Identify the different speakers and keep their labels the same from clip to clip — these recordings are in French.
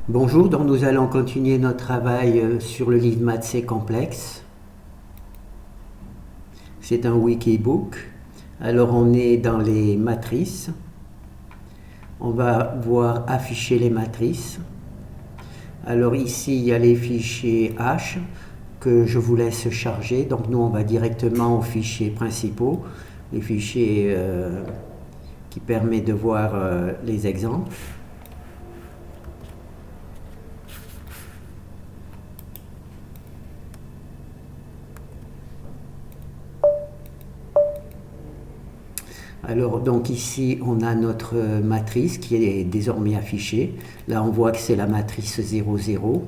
Speaker 1: Bonjour, donc nous allons continuer notre travail sur le livre Maths C complexe. C'est un wikibook. Alors on est dans les matrices. On va voir afficher les matrices. Alors ici il y a les fichiers H que je vous laisse charger. Donc nous on va directement aux fichiers principaux, les fichiers qui permettent de voir les exemples. Alors donc ici on a notre matrice qui est désormais affichée. Là on voit que c'est la matrice 0, 0.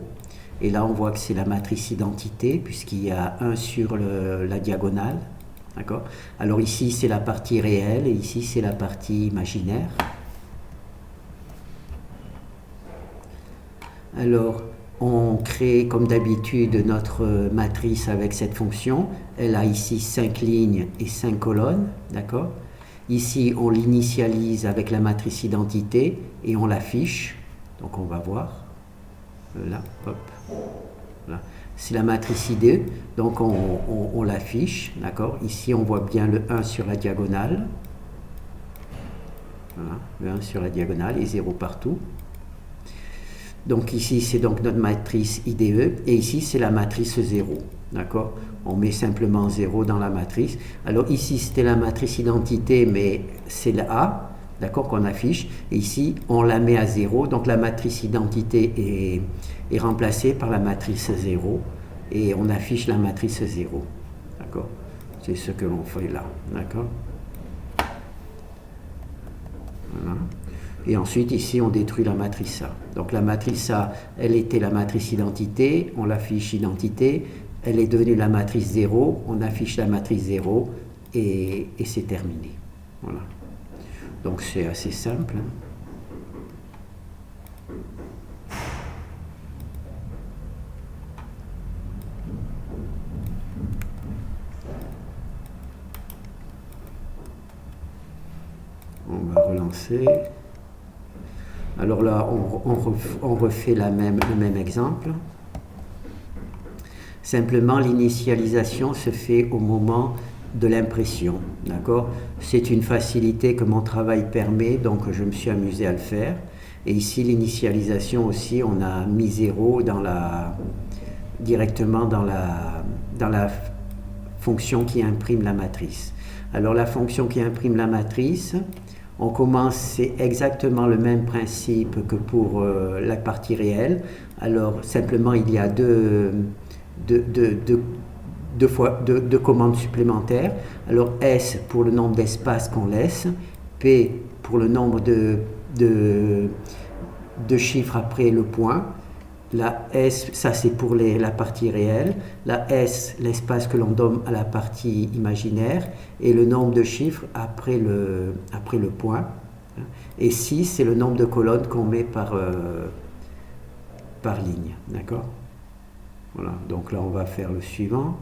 Speaker 1: Et là on voit que c'est la matrice identité puisqu'il y a 1 sur la diagonale. D'accord. Alors ici c'est la partie réelle et ici c'est la partie imaginaire. Alors on crée comme d'habitude notre matrice avec cette fonction. Elle a ici 5 lignes et 5 colonnes. D'accord. Ici, on l'initialise avec la matrice identité et on l'affiche. Donc, on va voir. Là, hop. Là. C'est la matrice ID. Donc, on l'affiche. D'accord. Ici, on voit bien le 1 sur la diagonale. Voilà, le 1 sur la diagonale et 0 partout. Donc, ici, c'est donc notre matrice IDE. Et ici, c'est la matrice 0. D'accord. On met simplement 0 dans la matrice. Alors ici, c'était la matrice identité, mais c'est la A, d'accord, qu'on affiche. Et ici, on la met à 0. Donc la matrice identité est remplacée par la matrice 0. Et on affiche la matrice 0. D'accord. C'est ce que l'on fait là. D'accord. Voilà. Et ensuite, ici, on détruit la matrice A. Donc la matrice A, elle était la matrice identité. On l'affiche identité. Elle est devenue la matrice 0, on affiche la matrice 0 et c'est terminé. Voilà. Donc c'est assez simple. On va relancer. Alors là, on refait le même exemple. Simplement, l'initialisation se fait au moment de l'impression. D'accord. C'est une facilité que mon travail permet, donc je me suis amusé à le faire. Et ici, l'initialisation aussi, on a mis 0 directement dans la fonction qui imprime la matrice. Alors, la fonction qui imprime la matrice, on commence, c'est exactement le même principe que pour la partie réelle. Alors, simplement, il y a deux commandes supplémentaires. Alors S pour le nombre d'espaces qu'on laisse, P pour le nombre de chiffres après le point, la S, ça c'est pour la partie réelle, la S, l'espace que l'on donne à la partie imaginaire, et le nombre de chiffres après le point. Et 6, c'est le nombre de colonnes qu'on met par ligne. D'accord. Voilà, donc là on va faire le suivant.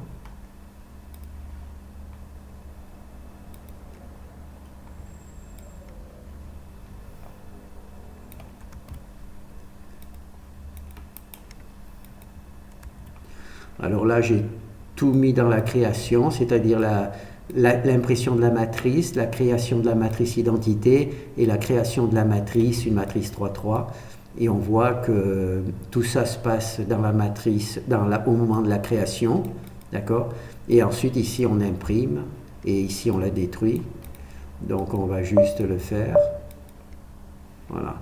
Speaker 1: Alors là j'ai tout mis dans la création, c'est-à-dire l'impression de la matrice, la création de la matrice identité et la création de la matrice, une matrice 3-3. Et on voit que tout ça se passe dans la matrice, au moment de la création, d'accord. Et ensuite ici on imprime et ici on la détruit. Donc on va juste le faire. Voilà.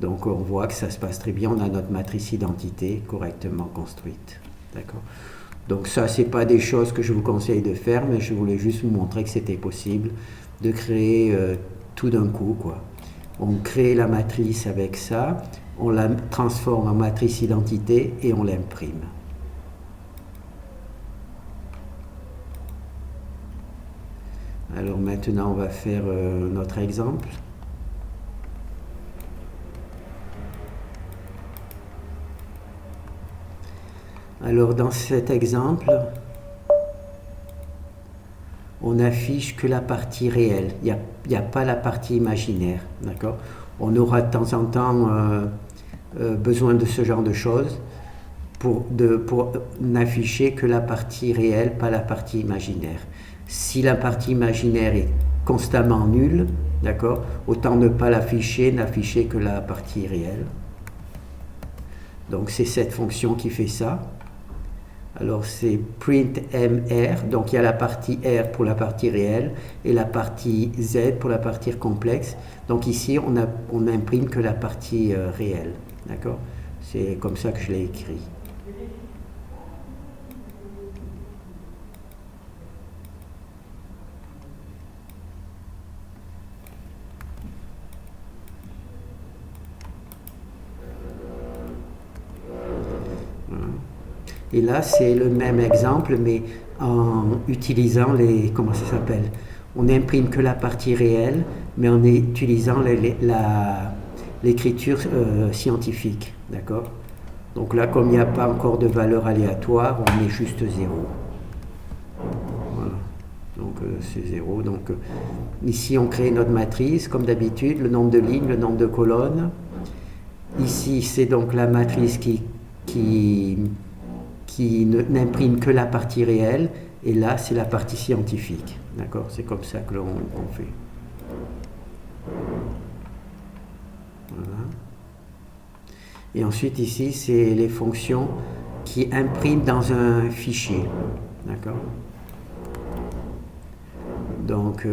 Speaker 1: Donc on voit que ça se passe très bien. On a notre matrice identité correctement construite, d'accord. Donc ça c'est pas des choses que je vous conseille de faire, mais je voulais juste vous montrer que c'était possible de créer tout d'un coup, quoi. On crée la matrice avec ça. On la transforme en matrice identité et on l'imprime. Alors maintenant, on va faire notre exemple. Alors dans cet exemple, on affiche que la partie réelle. Il n'y a pas la partie imaginaire. D'accord. On aura de temps en temps besoin de ce genre de choses pour n'afficher que la partie réelle, pas la partie imaginaire. Si la partie imaginaire est constamment nulle, d'accord, autant ne pas l'afficher, n'afficher que la partie réelle. Donc c'est cette fonction qui fait ça. Alors c'est print mr, donc il y a la partie r pour la partie réelle et la partie z pour la partie complexe. Donc ici on n'imprime que la partie réelle, d'accord? C'est comme ça que je l'ai écrit. Et là, c'est le même exemple, mais en utilisant les... Comment ça s'appelle? On n'imprime que la partie réelle, mais en utilisant l'écriture scientifique. D'accord? Donc là, comme il n'y a pas encore de valeur aléatoire, on met juste 0. Voilà. Donc c'est 0. Donc ici, on crée notre matrice, comme d'habitude, le nombre de lignes, le nombre de colonnes. Ici, c'est donc la matrice qui n'imprime que la partie réelle, et là c'est la partie scientifique. D'accord? C'est comme ça que l'on fait. Voilà. Et ensuite ici c'est les fonctions qui impriment dans un fichier. D'accord? Donc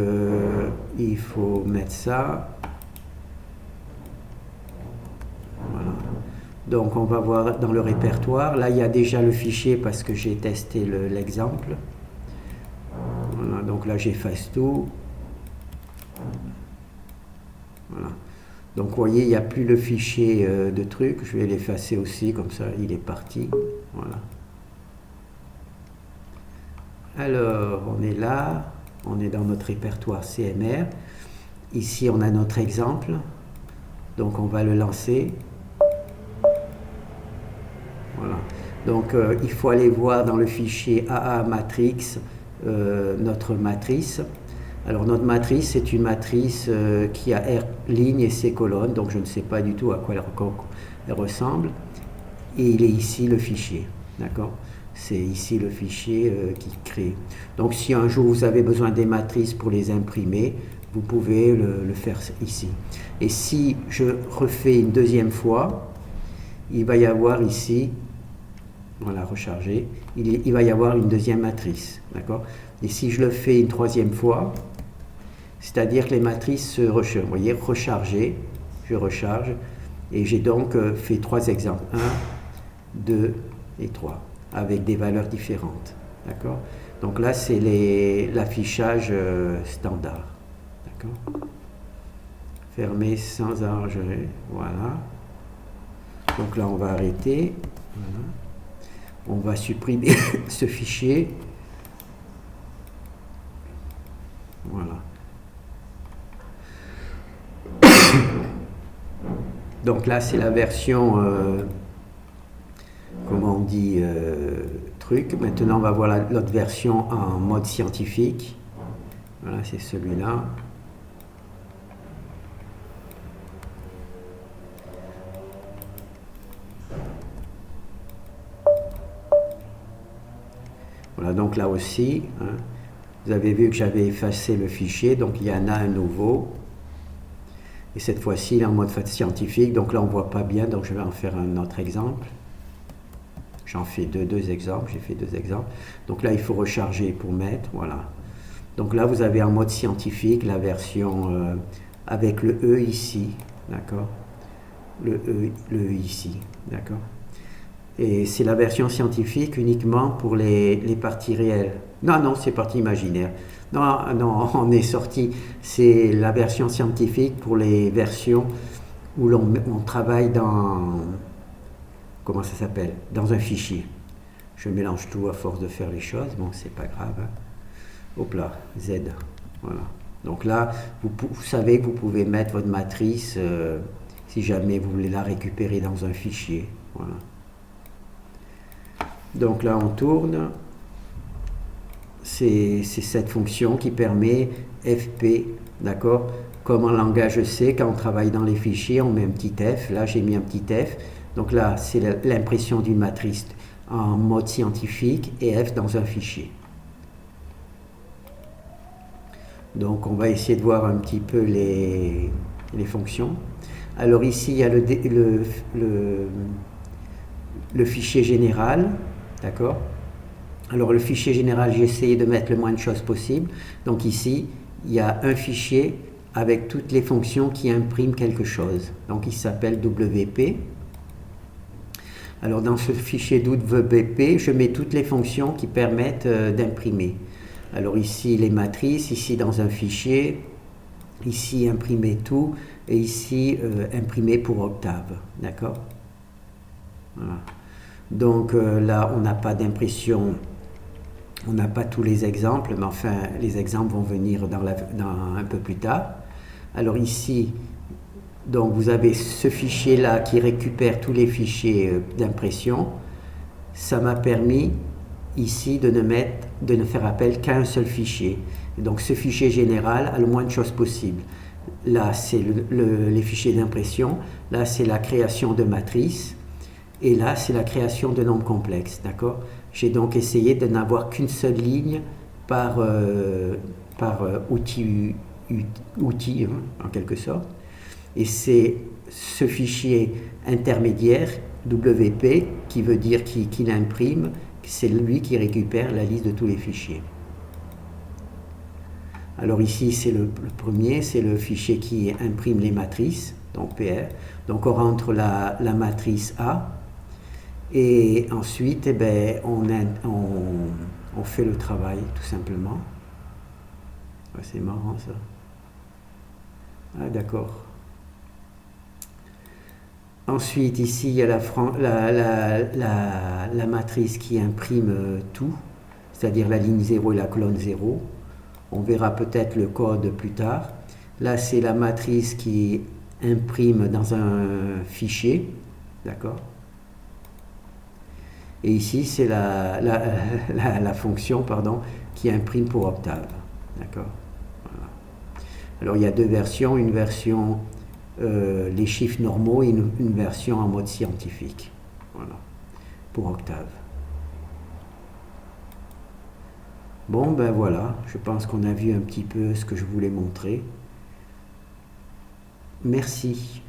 Speaker 1: il faut mettre ça. Voilà. Donc on va voir dans le répertoire, là il y a déjà le fichier parce que j'ai testé l'exemple. Voilà, donc là j'efface tout. Voilà. Donc vous voyez, il n'y a plus le fichier de truc, je vais l'effacer aussi, comme ça il est parti. Voilà. Alors on est là, on est dans notre répertoire CMR. Ici on a notre exemple, donc on va le lancer. Voilà. Donc il faut aller voir dans le fichier AA Matrix notre matrice. Alors notre matrice, c'est une matrice qui a R lignes et C colonnes, donc je ne sais pas du tout à quoi elle ressemble. Et il est ici le fichier, d'accord? C'est ici le fichier qui crée. Donc si un jour vous avez besoin des matrices pour les imprimer, vous pouvez le faire ici. Et si je refais une deuxième fois, il va y avoir ici, voilà, recharger, il va y avoir une deuxième matrice, d'accord? Et si je le fais une troisième fois, c'est-à-dire que les matrices se rechargent, vous voyez, recharger, je recharge, et j'ai donc fait 3 exemples, 1, 2 et 3, avec des valeurs différentes, d'accord? Donc là, c'est l'affichage standard, d'accord? Fermer sans enregistrer, voilà. Donc là, on va arrêter. Voilà. On va supprimer ce fichier. Voilà. Donc là, c'est la version, comment on dit, truc. Maintenant, on va voir l'autre version en mode scientifique. Voilà, c'est celui-là. Voilà, donc là aussi, hein, vous avez vu que j'avais effacé le fichier, donc il y en a un nouveau. Et cette fois-ci, il est en mode scientifique, donc là on ne voit pas bien, donc je vais en faire un autre exemple. J'en fais deux exemples, j'ai fait 2 exemples. Donc là, il faut recharger pour mettre, voilà. Donc là, vous avez en mode scientifique la version avec le E ici, d'accord? Le E ici, d'accord? Et c'est la version scientifique uniquement pour les parties réelles. Non, c'est partie imaginaire. Non, on est sorti. C'est la version scientifique pour les versions où on travaille dans... Comment ça s'appelle? Dans un fichier. Je mélange tout à force de faire les choses. Bon, c'est pas grave. Hein. Hop là, Z. Voilà. Donc là, vous savez que vous pouvez mettre votre matrice si jamais vous voulez la récupérer dans un fichier. Voilà. Donc là, on tourne. C'est cette fonction qui permet FP d'accord? Comme en langage C, quand on travaille dans les fichiers, on met un petit F. Là, j'ai mis un petit F. Donc là, c'est l'impression d'une matrice en mode scientifique et F dans un fichier. Donc on va essayer de voir un petit peu les fonctions. Alors ici, il y a le fichier général, d'accord? Alors le fichier général, j'ai essayé de mettre le moins de choses possible. Donc ici, il y a un fichier avec toutes les fonctions qui impriment quelque chose. Donc il s'appelle WP. Alors dans ce fichier WP, je mets toutes les fonctions qui permettent d'imprimer. Alors ici les matrices, ici dans un fichier, ici imprimer tout, et ici imprimer pour Octave, d'accord? Voilà. Donc là on n'a pas d'impression, on n'a pas tous les exemples, mais enfin les exemples vont venir un peu plus tard. Alors ici, donc vous avez ce fichier là qui récupère tous les fichiers d'impression. Ça m'a permis ici de ne faire appel qu'à un seul fichier. Donc ce fichier général a le moins de choses possible. Là c'est les fichiers d'impression, là c'est la création de matrices, et là c'est la création de nombres complexes, d'accord? J'ai donc essayé de n'avoir qu'une seule ligne par outil en quelque sorte. Et c'est ce fichier intermédiaire, WP, qui veut dire qu'il imprime, c'est lui qui récupère la liste de tous les fichiers. Alors ici, c'est le premier, c'est le fichier qui imprime les matrices, donc PR. Donc on rentre la matrice A, et ensuite, eh ben, on fait le travail, tout simplement. Ouais, c'est marrant, ça. Ah, d'accord. Ensuite, ici, il y a la matrice qui imprime tout, c'est-à-dire la ligne 0 et la colonne 0. On verra peut-être le code plus tard. Là, c'est la matrice qui imprime dans un fichier, d'accord? Et ici, c'est la fonction qui imprime pour Octave, d'accord? Voilà. Alors, il y a deux versions, une version les chiffres normaux et une version en mode scientifique, voilà, pour Octave. Bon, ben voilà, je pense qu'on a vu un petit peu ce que je voulais montrer. Merci.